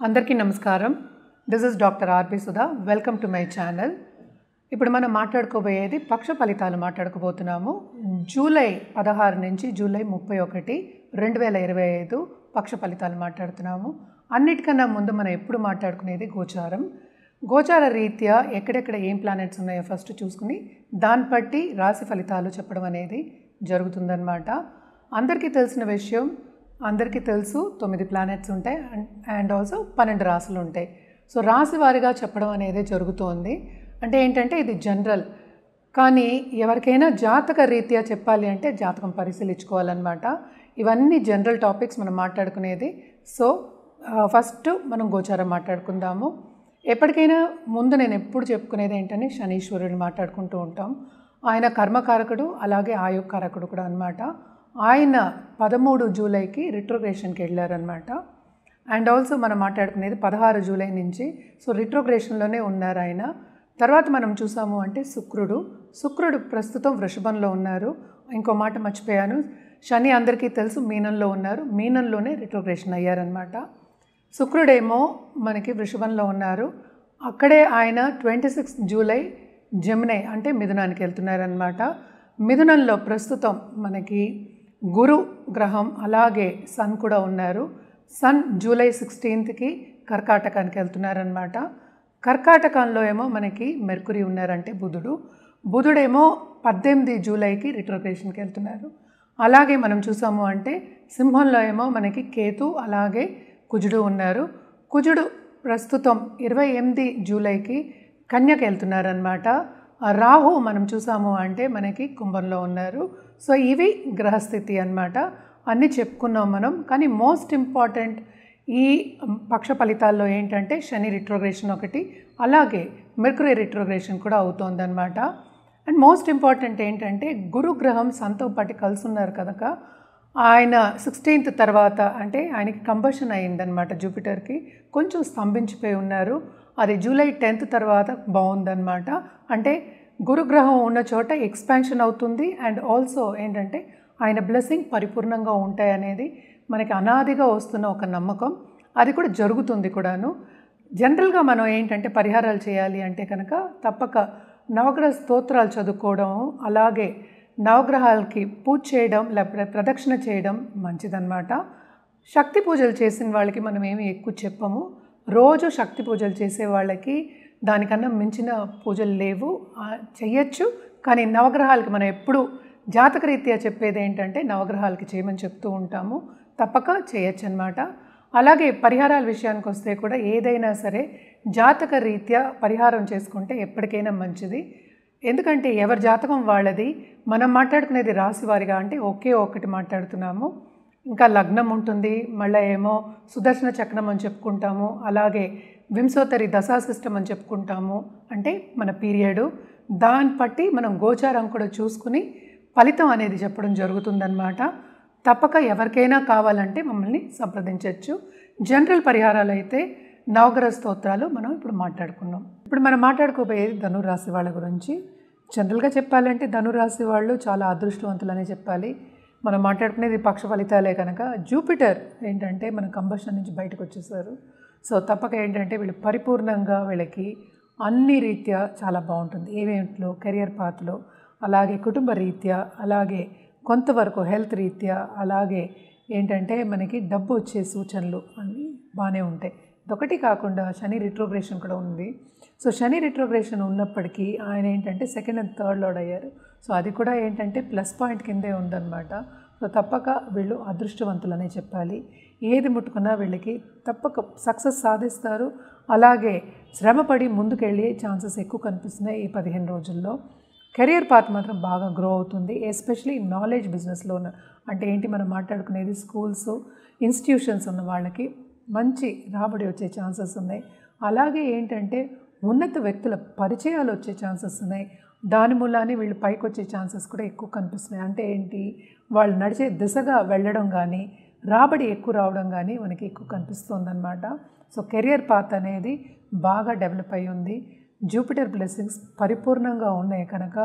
అందరికీ నమస్కారం. This is doctor RB Sudha. Welcome to my channel. ఇప్పుడు మనం మాట్లాడుకోబోయేది పక్ష ఫలితాలు మాట్లాడుకోబోతున్నాము. జూలై 16 నుంచి జూలై 31, 2025 పక్ష ఫలితాలు మాట్లాడుతున్నాము. అన్నిటికన్నా ముందు మనం ఎప్పుడు మాట్లాడుకునేది గోచారం. గోచార రీత్యా ఎక్కడెక్కడ ఏం ప్లానెట్స్ ఉన్నాయో ఫస్ట్ చూసుకుని దాన్ని బట్టి రాశి ఫలితాలు చెప్పడం అనేది జరుగుతుందన్నమాట. అందరికీ తెలిసిన విషయం, అందరికీ తెలుసు 9 ప్లానెట్స్ ఉంటాయి అండ్ ఆల్సో 12 రాశులు ఉంటాయి. సో రాశి వారిగా చెప్పడం అనేది జరుగుతోంది. అంటే ఏంటంటే ఇది జనరల్, కానీ ఎవరికైనా జాతక రీత్యా చెప్పాలి అంటే జాతకం పరిశీలించుకోవాలన్నమాట. ఇవన్నీ జనరల్ టాపిక్స్ మనం మాట్లాడుకునేది. సో ఫస్ట్ మనం గోచారం మాట్లాడుకుందాము. ఎప్పటికైనా ముందు నేను ఎప్పుడు చెప్పుకునేది ఏంటని శనీశ్వరుడు మాట్లాడుకుంటూ ఉంటాం. ఆయన కర్మకారకుడు, అలాగే ఆయుకారకుడు కూడా అనమాట. ఆయన 13 జూలైకి రిట్రోగ్రేషన్కి వెళ్ళారనమాట. అండ్ ఆల్సో మనం మాట్లాడుకునేది 16 జూలై నుంచి. సో రిట్రోగ్రేషన్లోనే ఉన్నారు ఆయన. తర్వాత మనం చూసాము అంటే శుక్రుడు ప్రస్తుతం వృషభంలో ఉన్నారు. ఇంకో మాట మర్చిపోయాను, శని అందరికీ తెలుసు మీనంలో ఉన్నారు. మీనంలోనే రిట్రోగ్రేషన్ అయ్యారనమాట. శుక్రుడేమో మనకి వృషభంలో ఉన్నారు. అక్కడే ఆయన 26 జూలై జెమిని అంటే మిథునానికి వెళ్తున్నారనమాట. మిథునంలో ప్రస్తుతం మనకి గురు గ్రహం అలాగే సన్ కూడా ఉన్నారు. సన్ జూలై 16కి కర్కాటకానికి వెళ్తున్నారనమాట. కర్కాటకంలో ఏమో మనకి మెర్కురీ ఉన్నారంటే బుధుడేమో 18 జూలైకి రిట్రోగ్రేషన్కి వెళ్తున్నారు. అలాగే మనం చూసాము అంటే సింహంలో ఏమో మనకి కేతు అలాగే కుజుడు ఉన్నారు. కుజుడు ప్రస్తుతం 28 జూలైకి కన్యకి వెళ్తున్నారనమాట. రాహు మనం చూసాము అంటే మనకి కుంభంలో ఉన్నారు. సో ఇవి గ్రహస్థితి అన్నమాట. అన్నీ చెప్పుకున్నాం మనం. కానీ మోస్ట్ ఇంపార్టెంట్ ఈ పక్ష ఫలితాల్లో ఏంటంటే శని రిట్రోగ్రేషన్ ఒకటి, అలాగే మెర్కురీ రిట్రోగ్రేషన్ కూడా అవుతోందన్నమాట. అండ్ మోస్ట్ ఇంపార్టెంట్ ఏంటంటే గురుగ్రహం సన్తో పాటు కలిసి ఉన్నారు కనుక ఆయన 16th తర్వాత అంటే ఆయనకి కంబషన్ అయిందనమాట. జూపిటర్కి కొంచెం స్తంభించిపోయి ఉన్నారు. అది జూలై 10th తర్వాత బాగుందన్నమాట. అంటే గురుగ్రహం ఉన్న చోట ఎక్స్పాన్షన్ అవుతుంది. అండ్ ఆల్సో ఏంటంటే ఆయన బ్లెస్సింగ్ పరిపూర్ణంగా ఉంటాయనేది మనకి అనాదిగా వస్తున్న ఒక నమ్మకం. అది కూడా జరుగుతుంది కూడాను. జనరల్గా మనం ఏంటంటే పరిహారాలు చేయాలి అంటే కనుక తప్పక నవగ్రహ స్తోత్రాలు చదువుకోవడం, అలాగే నవగ్రహాలకి పూజ చేయడం లేకపోతే ప్రదక్షిణ చేయడం మంచిదన్నమాట. శక్తి పూజలు చేసిన వాళ్ళకి మనం ఏమి ఎక్కువ చెప్పము. రోజు శక్తి పూజలు చేసే వాళ్ళకి దానికన్నా మించిన పూజలు లేవు, చెయ్యొచ్చు. కానీ నవగ్రహాలకి మనం ఎప్పుడు జాతకరీత్యా చెప్పేది ఏంటంటే నవగ్రహాలకి చేయమని చెప్తూ ఉంటాము. తప్పక చేయొచ్చు అనమాట. అలాగే పరిహారాల విషయానికి వస్తే కూడా ఏదైనా సరే జాతక రీత్యా పరిహారం చేసుకుంటే ఎప్పటికైనా మంచిది. ఎందుకంటే ఎవరి జాతకం వాళ్ళది. మనం మాట్లాడుకునేది రాశి వారిగా అంటే ఒకే ఒకటి మాట్లాడుతున్నాము. ఇంకా లగ్నం ఉంటుంది, మళ్ళీ ఏమో సుదర్శన చక్రం అని చెప్పుకుంటాము, అలాగే వింశోత్తరి దశాసిస్టం అని చెప్పుకుంటాము. అంటే మన పీరియడు దాన్ని బట్టి మనం గోచారం కూడా చూసుకుని ఫలితం అనేది చెప్పడం జరుగుతుందన్నమాట. తప్పక ఎవరికైనా కావాలంటే మమ్మల్ని సంప్రదించవచ్చు. జనరల్ పరిహారాలు అయితే నవగ్రహ స్తోత్రాలు మనం ఇప్పుడు మాట్లాడుకున్నాం. ఇప్పుడు మనం మాట్లాడుకోబోయేది ధనురాశి వాళ్ళ గురించి. జనరల్గా చెప్పాలంటే ధనురాశి వాళ్ళు చాలా అదృష్టవంతులనే చెప్పాలి. మనం మాట్లాడుకునేది పక్ష ఫలితాలే కనుక జూపిటర్ ఏంటంటే మన కంబషన్ నుంచి బయటకు వచ్చేసారు. సో తప్పక ఏంటంటే వీళ్ళు పరిపూర్ణంగా వీళ్ళకి అన్ని రీత్యా చాలా బాగుంటుంది. ఏమేంట్లో కెరియర్ పాత్లో, అలాగే కుటుంబ రీత్యా, అలాగే కొంతవరకు హెల్త్ రీత్యా, అలాగే ఏంటంటే మనకి డబ్బు వచ్చే సూచనలు అన్నీ బాగానే ఉంటాయి. ఇదొకటి కాకుండా శని రిట్రోగ్రేషన్ కూడా ఉంది. సో శని రిట్రోగ్రేషన్ ఉన్నప్పటికీ ఆయన ఏంటంటే 2nd and 3rd లార్డ్ అయ్యారు. సో అది కూడా ఏంటంటే ప్లస్ పాయింట్ కిందే ఉందన్నమాట. సో తప్పక వీళ్ళు అదృష్టవంతులనే చెప్పాలి. ఏది ముట్టుకున్నా వీళ్ళకి తప్పక సక్సెస్ సాధిస్తారు. అలాగే శ్రమపడి ముందుకెళ్ళే ఛాన్సెస్ ఎక్కువ కనిపిస్తున్నాయి ఈ 15 రోజుల్లో. కెరియర్ పాత్ మాత్రం బాగా గ్రో అవుతుంది. ఎస్పెషలీ నాలెడ్జ్ బిజినెస్లో ఉన్న అంటే ఏంటి మనం మాట్లాడుకునేది స్కూల్స్, ఇన్స్టిట్యూషన్స్ ఉన్న వాళ్ళకి మంచి రాబడి వచ్చే ఛాన్సెస్ ఉన్నాయి. అలాగే ఏంటంటే ఉన్నత వ్యక్తుల పరిచయాలు వచ్చే ఛాన్సెస్ ఉన్నాయి. దాని మూలానే వీళ్ళు పైకి వచ్చే ఛాన్సెస్ కూడా ఎక్కువ కనిపిస్తున్నాయి. అంటే ఏంటి, వాళ్ళు నడిచే దిశగా వెళ్ళడం కానీ రాబడి ఎక్కువ రావడం కానీ మనకి ఎక్కువ కనిపిస్తుందన్నమాట. సో కెరియర్ పాత్ అనేది బాగా డెవలప్ అయి ఉంది. జూపిటర్ బ్లెస్సింగ్స్ పరిపూర్ణంగా ఉన్నాయి కనుక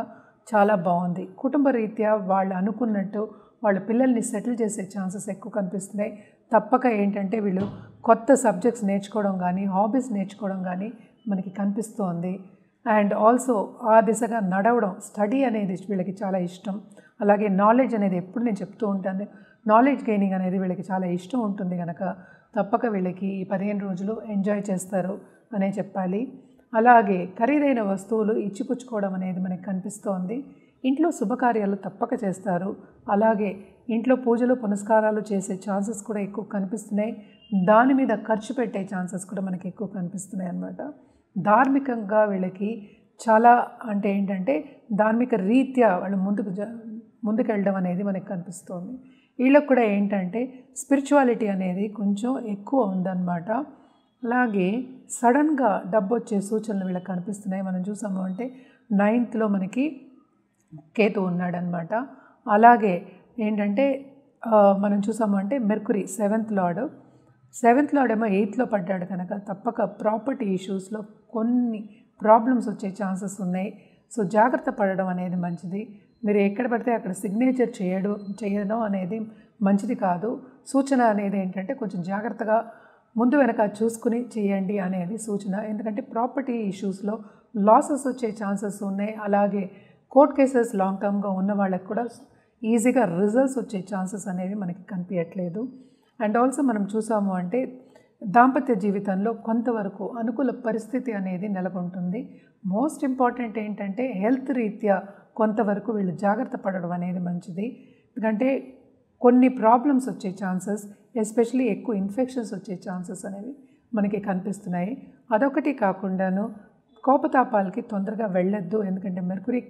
చాలా బాగుంది. కుటుంబ రీత్యా వాళ్ళు అనుకున్నట్టు వాళ్ళ పిల్లల్ని సెటిల్ చేసే ఛాన్సెస్ ఎక్కువ కనిపిస్తున్నాయి. తప్పక ఏంటంటే వీళ్ళు కొత్త సబ్జెక్ట్స్ నేర్చుకోవడం కానీ హాబీస్ నేర్చుకోవడం కానీ మనకి కనిపిస్తోంది. అండ్ ఆల్సో ఆ దిశగా నడవడం, స్టడీ అనేది వీళ్ళకి చాలా ఇష్టం. అలాగే నాలెడ్జ్ అనేది ఎప్పుడు నేను చెప్తూ ఉంటాను, నాలెడ్జ్ గెయినింగ్ అనేది వీళ్ళకి చాలా ఇష్టం ఉంటుంది కనుక తప్పక వీళ్ళకి ఈ 15 రోజులు ఎంజాయ్ చేస్తారు అనే చెప్పాలి. అలాగే ఖరీదైన వస్తువులు ఇచ్చిపుచ్చుకోవడం అనేది మనకి కనిపిస్తోంది. ఇంట్లో శుభకార్యాలు తప్పక చేస్తారు. అలాగే ఇంట్లో పూజలు పునస్కారాలు చేసే ఛాన్సెస్ కూడా ఎక్కువ కనిపిస్తున్నాయి. దాని మీద ఖర్చు పెట్టే ఛాన్సెస్ కూడా మనకి ఎక్కువ కనిపిస్తున్నాయి అన్నమాట. ధార్మికంగా వీళ్ళకి చాలా అంటే ఏంటంటే ధార్మిక రీత్యా వాళ్ళు ముందుకెళ్ళడం అనేది మనకి కనిపిస్తోంది. వీళ్ళకు కూడా ఏంటంటే స్పిరిచువాలిటీ అనేది కొంచెం ఎక్కువ ఉందన్నమాట. అలాగే సడన్గా డబ్బు వచ్చే సూచనలు వీళ్ళకి కనిపిస్తున్నాయి. మనం చూసాము అంటే 9th మనకి కేతు ఉన్నాడనమాట. అలాగే ఏంటంటే మనం చూసాము అంటే మెర్కురీ 7th లార్డ్ ఏమో 8th పడ్డాడు కనుక తప్పక ప్రాపర్టీ ఇష్యూస్లో కొన్ని ప్రాబ్లమ్స్ వచ్చే ఛాన్సెస్ ఉన్నాయి. సో జాగ్రత్త పడడం అనేది మంచిది. మీరు ఎక్కడ పడితే అక్కడ సిగ్నేచర్ చేయడం అనేది మంచిది కాదు. సూచన అనేది ఏంటంటే కొంచెం జాగ్రత్తగా ముందు వెనక చూసుకుని చేయండి అనేది సూచన. ఎందుకంటే ప్రాపర్టీ ఇష్యూస్లో లాసెస్ వచ్చే ఛాన్సెస్ ఉన్నాయి. అలాగే కోర్ట్ కేసెస్ లాంగ్ టర్మ్గా ఉన్న వాళ్ళకి కూడా ఈజీగా రిజల్ట్స్ వచ్చే ఛాన్సెస్ అనేవి మనకి కనిపించట్లేదు. అండ్ ఆల్సో మనం చూసాము అంటే దాంపత్య జీవితంలో కొంతవరకు అనుకూల పరిస్థితి అనేది నెలకొంటుంది. మోస్ట్ ఇంపార్టెంట్ ఏంటంటే హెల్త్ రీత్యా కొంతవరకు వీళ్ళు జాగ్రత్త పడడం అనేది మంచిది. ఎందుకంటే కొన్ని ప్రాబ్లమ్స్ వచ్చే ఛాన్సెస్, ఎస్పెషలీ ఎక్కువ ఇన్ఫెక్షన్స్ వచ్చే ఛాన్సెస్ అనేవి మనకి కనిపిస్తున్నాయి. అదొకటి కాకుండాను కోపతాపాలకి తొందరగా వెళ్ళొద్దు. ఎందుకంటే మెర్కురీ,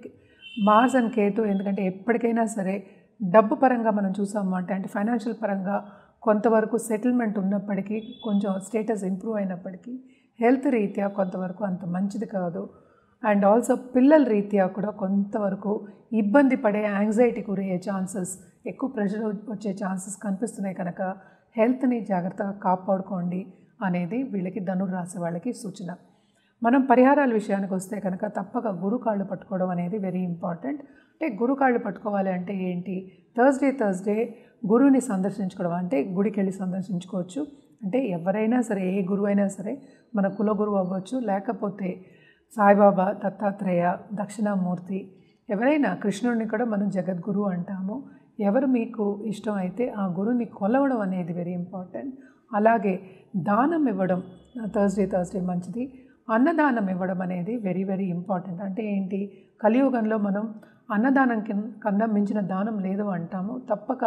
మార్స్ అండ్ కేతు ఎందుకంటే ఎప్పటికైనా సరే డబ్బు పరంగా మనం చూసాము అంటే ఫైనాన్షియల్ పరంగా కొంతవరకు సెటిల్మెంట్ ఉన్నప్పటికీ, కొంచెం స్టేటస్ ఇంప్రూవ్ అయినప్పటికీ హెల్త్ రీత్యా కొంతవరకు అంత మంచిది కాదు. అండ్ ఆల్సో పిల్లల రీత్యా కూడా కొంతవరకు ఇబ్బంది పడే, యాంగ్జైటీ గురయ్యే ఛాన్సెస్, ఎక్కువ ప్రెషర్ వచ్చే ఛాన్సెస్ కనిపిస్తున్నాయి కనుక హెల్త్ని జాగ్రత్తగా కాపాడుకోండి అనేది వీళ్ళకి ధనుర్రాశి వాళ్ళకి సూచన. మనం పరిహారాల విషయానికి వస్తే కనుక తప్పక గురుకాళ్ళు పట్టుకోవడం అనేది వెరీ ఇంపార్టెంట్. అంటే గురుకాళ్ళు పట్టుకోవాలి అంటే ఏంటి, థర్స్డే గురువుని సందర్శించుకోవడం, అంటే గుడికి వెళ్ళి సందర్శించుకోవచ్చు. అంటే ఎవరైనా సరే, ఏ గురువు అయినా సరే, మన కుల గురువు అవ్వచ్చు, లేకపోతే సాయిబాబా, దత్తాత్రేయ, దక్షిణామూర్తి, ఎవరైనా, కృష్ణుడిని కూడా మనం జగద్గురు అంటాము. ఎవరు మీకు ఇష్టం అయితే ఆ గురువుని కొలవడం అనేది వెరీ ఇంపార్టెంట్. అలాగే దానం ఇవ్వడం థర్స్డే మంచిది. అన్నదానం ఇవ్వడం అనేది వెరీ వెరీ ఇంపార్టెంట్. అంటే ఏంటి, కలియుగంలో మనం అన్నదానం కన్నా మించిన దానం లేదు అంటాము. తప్పక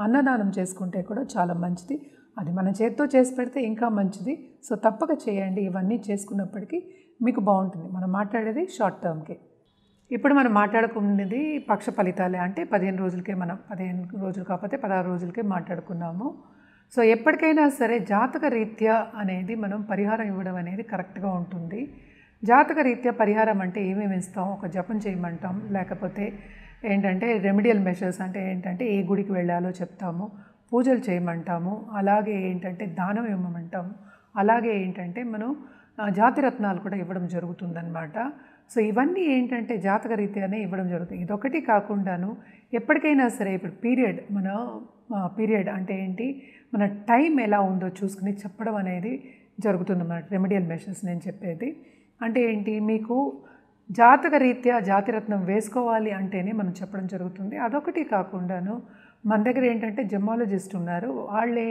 అన్నదానం చేసుకుంటే కూడా చాలా మంచిది. అది మన చేత్తో చేసి పెడితే ఇంకా మంచిది. సో తప్పక చేయండి. ఇవన్నీ చేసుకున్నప్పటికీ మీకు బాగుంటుంది. మనం మాట్లాడేది షార్ట్ టర్మ్కి. ఇప్పుడు మనం మాట్లాడుకున్నది పక్ష ఫలితాలే. అంటే 15 రోజులకే, మనం 15 రోజులు కాకపోతే 16 రోజులకే మాట్లాడుకున్నాము. సో ఎప్పటికైనా సరే జాతక రీత్యా అనేది మనం పరిహారం ఇవ్వడం అనేది కరెక్ట్గా ఉంటుంది. జాతక రీత్యా పరిహారం అంటే ఏమేమి ఇస్తాం, ఒక జపం చేయమంటాం, లేకపోతే ఏంటంటే రెమెడియల్ మెషర్స్ అంటే ఏంటంటే ఏ గుడికి వెళ్ళాలో చెప్తాము, పూజలు చేయమంటాము, అలాగే ఏంటంటే దానం ఇవ్వమంటాము, అలాగే ఏంటంటే మనం జాతిరత్నాలు కూడా ఇవ్వడం జరుగుతుందన్నమాట. సో ఇవన్నీ ఏంటంటే జాతక రీత్యానే ఇవ్వడం జరుగుతుంది. ఇదొకటి కాకుండాను ఎప్పటికైనా సరే ఇప్పుడు పీరియడ్ అంటే ఏంటి, మన టైం ఎలా ఉందో చూసుకుని చెప్పడం అనేది జరుగుతుంది అన్నమాట. రెమెడియల్ మెషర్స్ నేను చెప్పేది అంటే ఏంటి, మీకు జాతక రీత్యా జాతిరత్నం వేసుకోవాలి అంటేనే మనం చెప్పడం జరుగుతుంది. అదొకటి కాకుండాను మన దగ్గర ఏంటంటే జెమాలజిస్ట్ ఉన్నారు, వాళ్ళే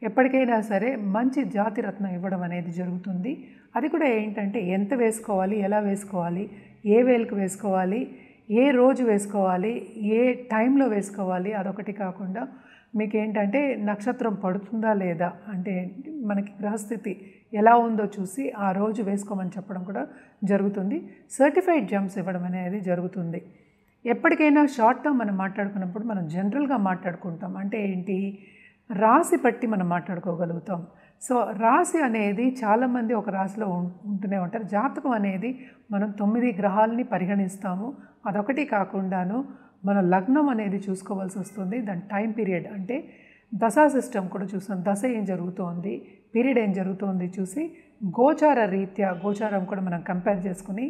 ఎప్పటికైనా సరే మంచి జాతిరత్నం ఇవ్వడం అనేది జరుగుతుంది. అది కూడా ఏంటంటే ఎంత వేసుకోవాలి, ఎలా వేసుకోవాలి, ఏ వేలుకు వేసుకోవాలి, ఏ రోజు వేసుకోవాలి, ఏ టైంలో వేసుకోవాలి, అదొకటి కాకుండా మీకు ఏంటంటే నక్షత్రం పడుతుందా లేదా, అంటే మనకి గ్రహస్థితి ఎలా ఉందో చూసి ఆ రోజు వేసుకోమని చెప్పడం కూడా జరుగుతుంది. సర్టిఫైడ్ జెమ్స్ ఇవ్వడం అనేది జరుగుతుంది. ఎప్పటికైనా షార్ట్ టర్మ్ మనం మాట్లాడుకున్నప్పుడు మనం జనరల్గా మాట్లాడుకుంటాం. అంటే ఏంటి, రాశి బట్టి మనం మాట్లాడుకోగలుగుతాం. సో రాశి అనేది చాలామంది ఒక రాశిలో ఉంటూనే ఉంటారు. జాతకం అనేది మనం 9 గ్రహాలని పరిగణిస్తాము. అదొకటి కాకుండాను మన లగ్నం అనేది చూసుకోవాల్సి వస్తుంది. దాని టైం పీరియడ్ అంటే దశా సిస్టమ్ కూడా చూస్తాం. దశ ఏం జరుగుతోంది, పీరియడ్ ఏం జరుగుతోంది చూసి గోచార రీత్యా గోచారం కూడా మనం కంపేర్ చేసుకుని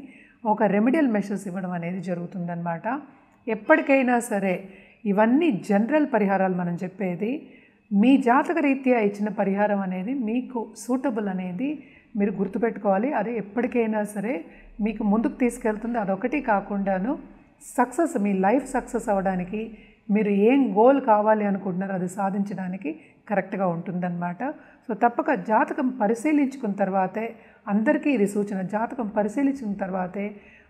ఒక రెమెడియల్ మెషర్స్ ఇవ్వడం అనేది జరుగుతుందన్నమాట. ఎప్పటికైనా సరే ఇవన్నీ జనరల్ పరిహారాలు మనం చెప్పేది. మీ జాతక రీత్యా ఇచ్చిన పరిహారం అనేది మీకు సూటబుల్ అనేది మీరు గుర్తుపెట్టుకోవాలి. అది ఎప్పటికైనా సరే మీకు ముందుకు తీసుకెళ్తుంది. అదొకటి కాకుండాను సక్సెస్, మీ లైఫ్ సక్సెస్ అవ్వడానికి, మీరు ఏం గోల్ కావాలి అనుకుంటున్నారో అది సాధించడానికి కరెక్ట్గా ఉంటుందన్నమాట. సో తప్పక జాతకం పరిశీలించుకున్న తర్వాతే, అందరికీ ఇది సూచన, జాతకం పరిశీలించుకున్న తర్వాతే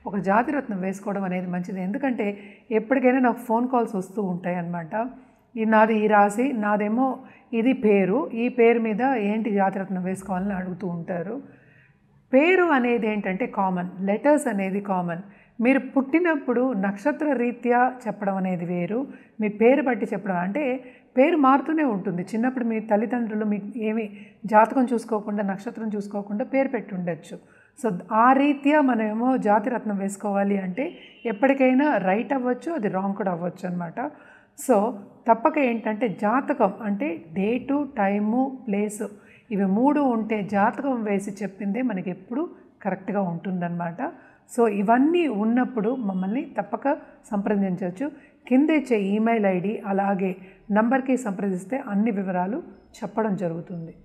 ఒక జాతిరత్నం వేసుకోవడం అనేది మంచిది. ఎందుకంటే ఎప్పటికైనా నాకు ఫోన్ కాల్స్ వస్తూ ఉంటాయి అన్నమాట. నాది ఈ రాశి, నాదేమో ఇది పేరు, ఈ పేరు మీద ఏంటి జాతిరత్నం వేసుకోవాలని అడుగుతూ ఉంటారు. పేరు అనేది ఏంటంటే కామన్, లెటర్స్ అనేది కామన్. మీరు పుట్టినప్పుడు నక్షత్ర రీత్యా చెప్పడం అనేది వేరు, మీ పేరు బట్టి చెప్పడం అంటే పేరు మారుతూనే ఉంటుంది. చిన్నప్పుడు మీ తల్లిదండ్రులు మీకు ఏమి జాతకం చూసుకోకుండా, నక్షత్రం చూసుకోకుండా పేరు పెట్టి ఉండొచ్చు. సో ఆ రీత్యా మనమేమో జాతిరత్నం వేసుకోవాలి అంటే ఎప్పటికైనా రైట్ అవ్వచ్చు, అది రాంగ్ కూడా అవ్వచ్చు అనమాట. సో తప్పక ఏంటంటే జాతకం అంటే డేటు, టైము, ప్లేసు ఇవి 3 ఉంటే జాతకం వేసి చెప్పిందే మనకి ఎప్పుడు కరెక్ట్గా ఉంటుందన్నమాట. సో ఇవన్నీ ఉన్నప్పుడు మమ్మల్ని తప్పక సంప్రదించవచ్చు. కింద ఇచ్చే ఈమెయిల్ ఐడి అలాగే నంబర్కి సంప్రదిస్తే అన్ని వివరాలు చెప్పడం జరుగుతుంది.